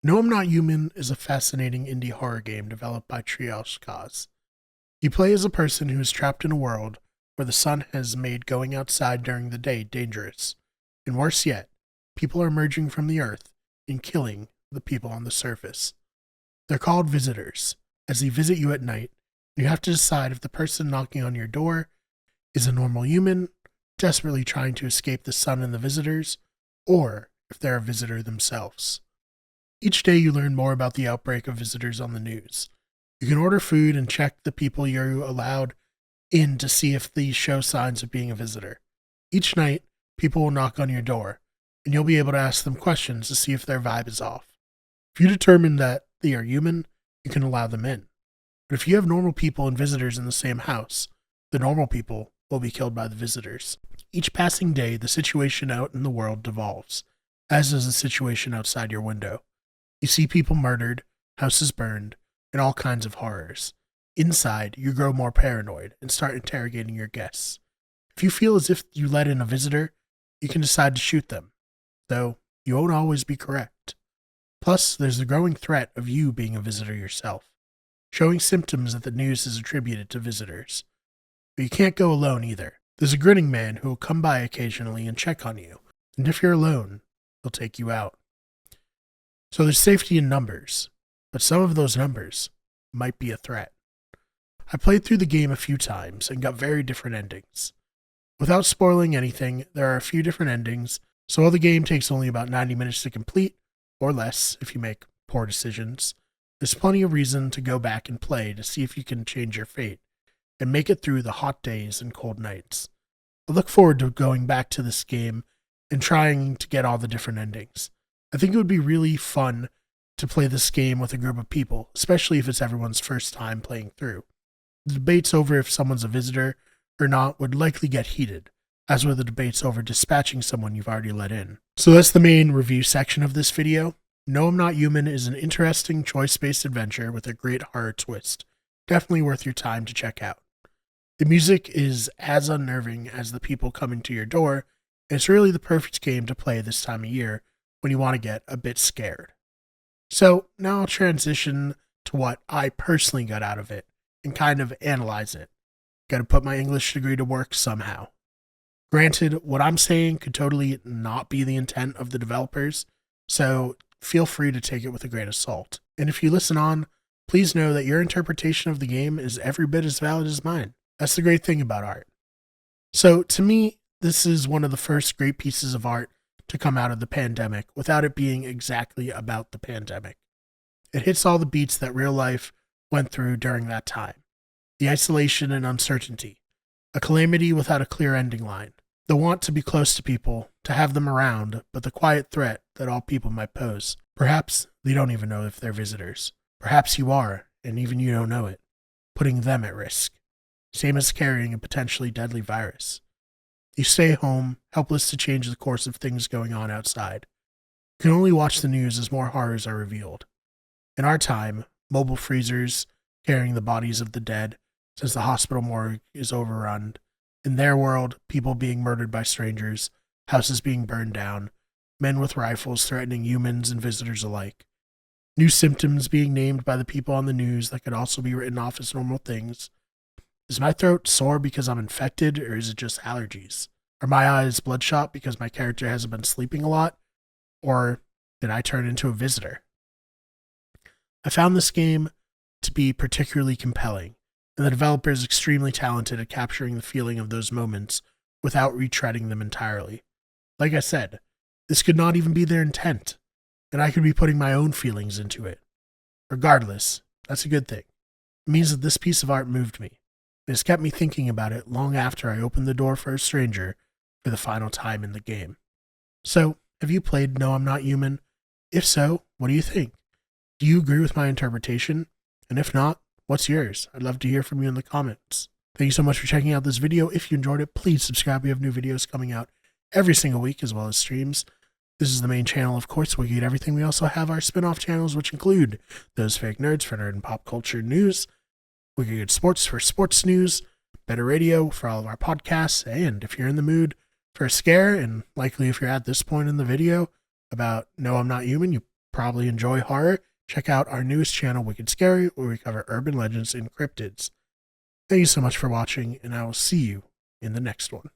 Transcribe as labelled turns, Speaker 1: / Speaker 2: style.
Speaker 1: No, I'm Not Human is a fascinating indie horror game developed by Scariest. You play as a person who is trapped in a world where the sun has made going outside during the day dangerous. And worse yet, people are emerging from the earth and killing the people on the surface. They're called visitors, as they visit you at night, and you have to decide if the person knocking on your door is a normal human, desperately trying to escape the sun and the visitors, or if they're a visitor themselves. Each day you learn more about the outbreak of visitors on the news. You can order food and check the people you're allowed in to see if these show signs of being a visitor. Each night, people will knock on your door, and you'll be able to ask them questions to see if their vibe is off. If you determine that they are human, you can allow them in. But if you have normal people and visitors in the same house, the normal people will be killed by the visitors. Each passing day, the situation out in the world devolves, as does the situation outside your window. You see people murdered, houses burned, and all kinds of horrors. Inside, you grow more paranoid and start interrogating your guests. If you feel as if you let in a visitor, you can decide to shoot them, though you won't always be correct. Plus, there's the growing threat of you being a visitor yourself, showing symptoms that the news is attributed to visitors. But you can't go alone either. There's a grinning man who will come by occasionally and check on you, and if you're alone, he'll take you out. So there's safety in numbers, but some of those numbers might be a threat. I played through the game a few times and got very different endings. Without spoiling anything, there are a few different endings, so while the game takes only about 90 minutes to complete, or less if you make poor decisions, there's plenty of reason to go back and play to see if you can change your fate and make it through the hot days and cold nights. I look forward to going back to this game and trying to get all the different endings. I think it would be really fun to play this game with a group of people, especially if it's everyone's first time playing through. The debates over if someone's a visitor or not would likely get heated, as were the debates over dispatching someone you've already let in. So that's the main review section of this video. No, I'm Not Human is an interesting choice-based adventure with a great horror twist. Definitely worth your time to check out. The music is as unnerving as the people coming to your door, and it's really the perfect game to play this time of year when you want to get a bit scared. So now I'll transition to what I personally got out of it and kind of analyze it. Got to put my English degree to work somehow. Granted, what I'm saying could totally not be the intent of the developers, so feel free to take it with a grain of salt. And if you listen on, please know that your interpretation of the game is every bit as valid as mine. That's the great thing about art. So to me, this is one of the first great pieces of art to come out of the pandemic without it being exactly about the pandemic. It hits all the beats that real life went through during that time. The isolation and uncertainty, a calamity without a clear ending line, the want to be close to people, to have them around, but the quiet threat that all people might pose. Perhaps they don't even know if they're visitors. Perhaps you are, and even you don't know it, putting them at risk. Same as carrying a potentially deadly virus. You stay home, helpless to change the course of things going on outside. You can only watch the news as more horrors are revealed. In our time, mobile freezers carrying the bodies of the dead, since the hospital morgue is overrun. In their world, people being murdered by strangers, houses being burned down, men with rifles threatening humans and visitors alike. New symptoms being named by the people on the news that could also be written off as normal things. Is my throat sore because I'm infected, or is it just allergies? Are my eyes bloodshot because my character hasn't been sleeping a lot? Or did I turn into a visitor? I found this game to be particularly compelling, and the developer is extremely talented at capturing the feeling of those moments without retreading them entirely. Like I said, this could not even be their intent, and I could be putting my own feelings into it. Regardless, that's a good thing. It means that this piece of art moved me. It has kept me thinking about it long after I opened the door for a stranger for the final time in the game. So, have you played No, I'm Not Human? If so, what do you think? Do you agree with my interpretation? And if not, what's yours? I'd love to hear from you in the comments. Thank you so much for checking out this video. If you enjoyed it, please subscribe. We have new videos coming out every single week, as well as streams. This is the main channel, of course, where you get everything. We also have our spin-off channels, which include Those Fake Nerds for nerd and pop culture news, Wicked Sports for sports news, Better Radio for all of our podcasts, and if you're in the mood for a scare, and likely if you're at this point in the video about No, I'm Not Human, you probably enjoy horror, check out our newest channel, Wicked Scary, where we cover urban legends and cryptids. Thank you so much for watching, and I will see you in the next one.